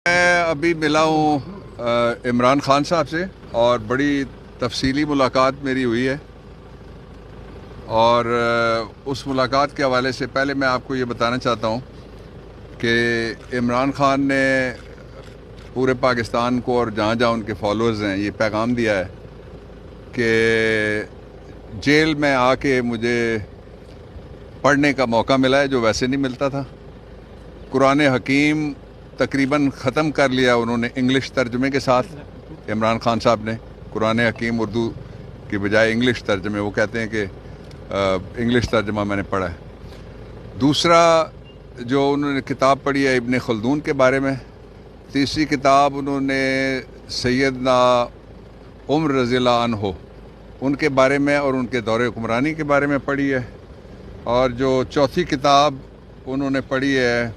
میں ابھی ملا ہوں عمران خان صاحب سے اور بڑی تفصیلی ملاقات میری ہوئی ہے، اور اس ملاقات کے حوالے سے پہلے میں آپ کو یہ بتانا چاہتا ہوں کہ عمران خان نے پورے پاکستان کو اور جہاں جہاں ان کے فالوورز ہیں یہ پیغام دیا ہے کہ جیل میں آ کے مجھے پڑھنے کا موقع ملا ہے جو ویسے نہیں ملتا تھا۔ قرآن حکیم تقریباً ختم کر لیا انہوں نے انگلش ترجمے کے ساتھ، عمران خان صاحب نے قرآن حکیم اردو کی بجائے انگلش ترجمے، وہ کہتے ہیں کہ انگلش ترجمہ میں نے پڑھا ہے۔ دوسرا جو انہوں نے کتاب پڑھی ہے ابن خلدون کے بارے میں۔ تیسری کتاب انہوں نے سیدنا عمر رضی اللہ عنہ ان کے بارے میں اور ان کے دور حکمرانی کے بارے میں پڑھی ہے۔ اور جو چوتھی کتاب انہوں نے پڑھی ہے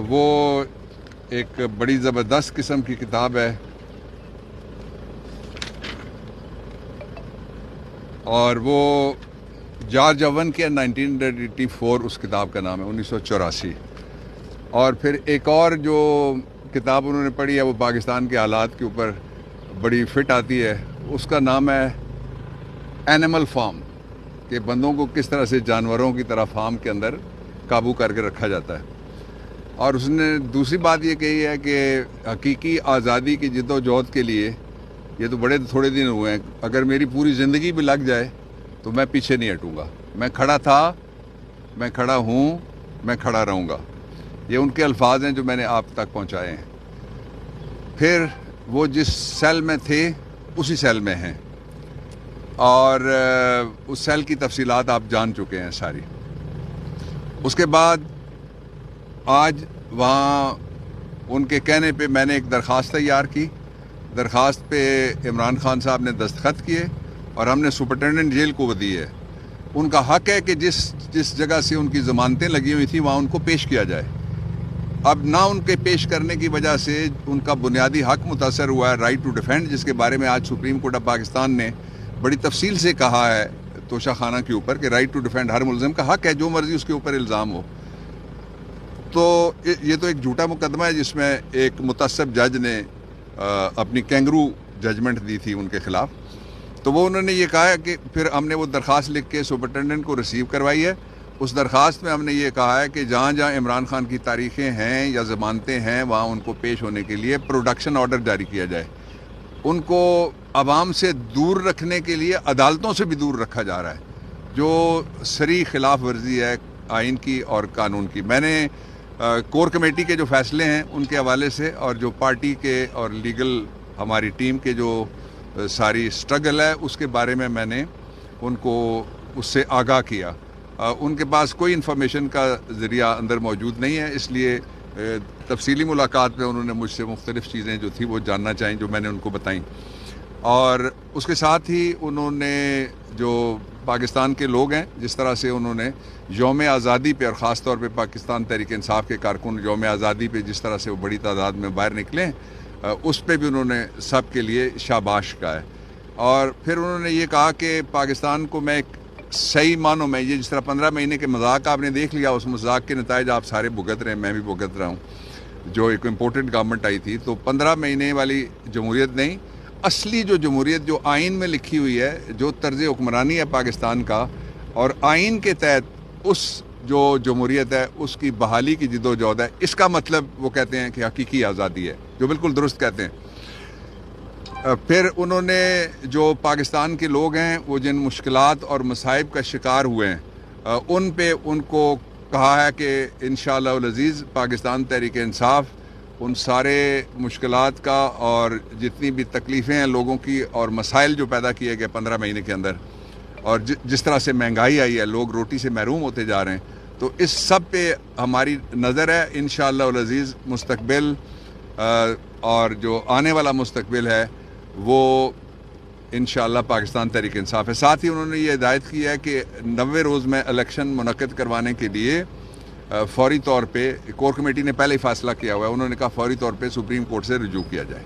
وہ ایک بڑی زبردست قسم کی کتاب ہے، اور وہ جارج اوون کے 1984 اس کتاب کا نام ہے، 1984۔ اور پھر ایک اور جو کتاب انہوں نے پڑھی ہے وہ پاکستان کے حالات کے اوپر بڑی فٹ آتی ہے، اس کا نام ہے اینیمل فارم، کہ بندوں کو کس طرح سے جانوروں کی طرح فارم کے اندر قابو کر کے رکھا جاتا ہے۔ اور اس نے دوسری بات یہ کہی ہے کہ حقیقی آزادی کی جد و جہد کے لیے یہ تو بڑے تھوڑے دن ہوئے ہیں، اگر میری پوری زندگی بھی لگ جائے تو میں پیچھے نہیں ہٹوں گا، میں کھڑا تھا، میں کھڑا ہوں، میں کھڑا رہوں گا۔ یہ ان کے الفاظ ہیں جو میں نے آپ تک پہنچائے ہیں۔ پھر وہ جس سیل میں تھے اسی سیل میں ہیں، اور اس سیل کی تفصیلات آپ جان چکے ہیں ساری۔ اس کے بعد آج وہاں ان کے کہنے پہ میں نے ایک درخواست تیار کی، درخواست پہ عمران خان صاحب نے دستخط کیے اور ہم نے سپرنٹینڈنٹ جیل کو دی ہے۔ ان کا حق ہے کہ جس جگہ سے ان کی ضمانتیں لگی ہوئی تھیں وہاں ان کو پیش کیا جائے۔ اب نہ ان کے پیش کرنے کی وجہ سے ان کا بنیادی حق متاثر ہوا ہے، رائٹ ٹو ڈیفینڈ، جس کے بارے میں آج سپریم کورٹ آف پاکستان نے بڑی تفصیل سے کہا ہے توشہ خانہ کے اوپر کہ رائٹ ٹو ڈیفینڈ ہر ملزم کا حق ہے، جو مرضی اس کے اوپر الزام ہو۔ تو یہ تو ایک جھوٹا مقدمہ ہے جس میں ایک متعصب جج نے اپنی کینگرو ججمنٹ دی تھی ان کے خلاف۔ تو وہ انہوں نے یہ کہا ہے کہ پھر ہم نے وہ درخواست لکھ کے سپرنٹینڈنٹ کو ریسیو کروائی ہے۔ اس درخواست میں ہم نے یہ کہا ہے کہ جہاں جہاں عمران خان کی تاریخیں ہیں یا ضمانتیں ہیں وہاں ان کو پیش ہونے کے لیے پروڈکشن آرڈر جاری کیا جائے۔ ان کو عوام سے دور رکھنے کے لیے عدالتوں سے بھی دور رکھا جا رہا ہے، جو صریح خلاف ورزی ہے آئین کی اور قانون کی۔ میں نے کور کمیٹی کے جو فیصلے ہیں ان کے حوالے سے اور جو پارٹی کے اور لیگل ہماری ٹیم کے جو ساری سٹرگل ہے اس کے بارے میں نے ان کو اس سے آگاہ کیا۔ ان کے پاس کوئی انفارمیشن کا ذریعہ اندر موجود نہیں ہے، اس لیے تفصیلی ملاقات میں انہوں نے مجھ سے مختلف چیزیں جو تھی وہ جاننا چاہیں جو میں نے ان کو بتائیں۔ اور اس کے ساتھ ہی انہوں نے جو پاکستان کے لوگ ہیں جس طرح سے انہوں نے یوم آزادی پہ اور خاص طور پہ پاکستان تحریک انصاف کے کارکن یوم آزادی پہ جس طرح سے وہ بڑی تعداد میں باہر نکلے ہیں، اس پہ بھی انہوں نے سب کے لیے شاباش کہا ہے۔ اور پھر انہوں نے یہ کہا کہ پاکستان کو میں ایک صحیح معنوں میں، یہ جس طرح 15 مہینے کے مذاق آپ نے دیکھ لیا، اس مذاق کے نتائج آپ سارے بھگت رہے ہیں، میں بھی بھگت رہا ہوں، جو ایک امپورٹنٹ گورنمنٹ آئی تھی۔ تو 15 مہینے والی جمہوریت نہیں، اصلی جو جمہوریت جو آئین میں لکھی ہوئی ہے، جو طرز حکمرانی ہے پاکستان کا، اور آئین کے تحت اس جو جمہوریت ہے اس کی بحالی کی جد و جہد ہے، اس کا مطلب وہ کہتے ہیں کہ حقیقی آزادی ہے، جو بالکل درست کہتے ہیں۔ پھر انہوں نے جو پاکستان کے لوگ ہیں وہ جن مشکلات اور مصائب کا شکار ہوئے ہیں ان پہ ان کو کہا ہے کہ انشاءاللہ العزیز پاکستان تحریک انصاف ان سارے مشکلات کا اور جتنی بھی تکلیفیں ہیں لوگوں کی اور مسائل جو پیدا کیے گئے 15 مہینے کے اندر، اور جس طرح سے مہنگائی آئی ہے، لوگ روٹی سے محروم ہوتے جا رہے ہیں، تو اس سب پہ ہماری نظر ہے۔ انشاءاللہ العزیز مستقبل اور جو آنے والا مستقبل ہے وہ انشاءاللہ پاکستان تحریک انصاف ہے۔ ساتھ ہی انہوں نے یہ ہدایت کی ہے کہ 90 روز میں الیکشن منعقد کروانے کے لیے فوری طور پہ کور کمیٹی نے پہلے ہی فیصلہ کیا ہوا ہے، انہوں نے کہا فوری طور پہ سپریم کورٹ سے رجوع کیا جائے۔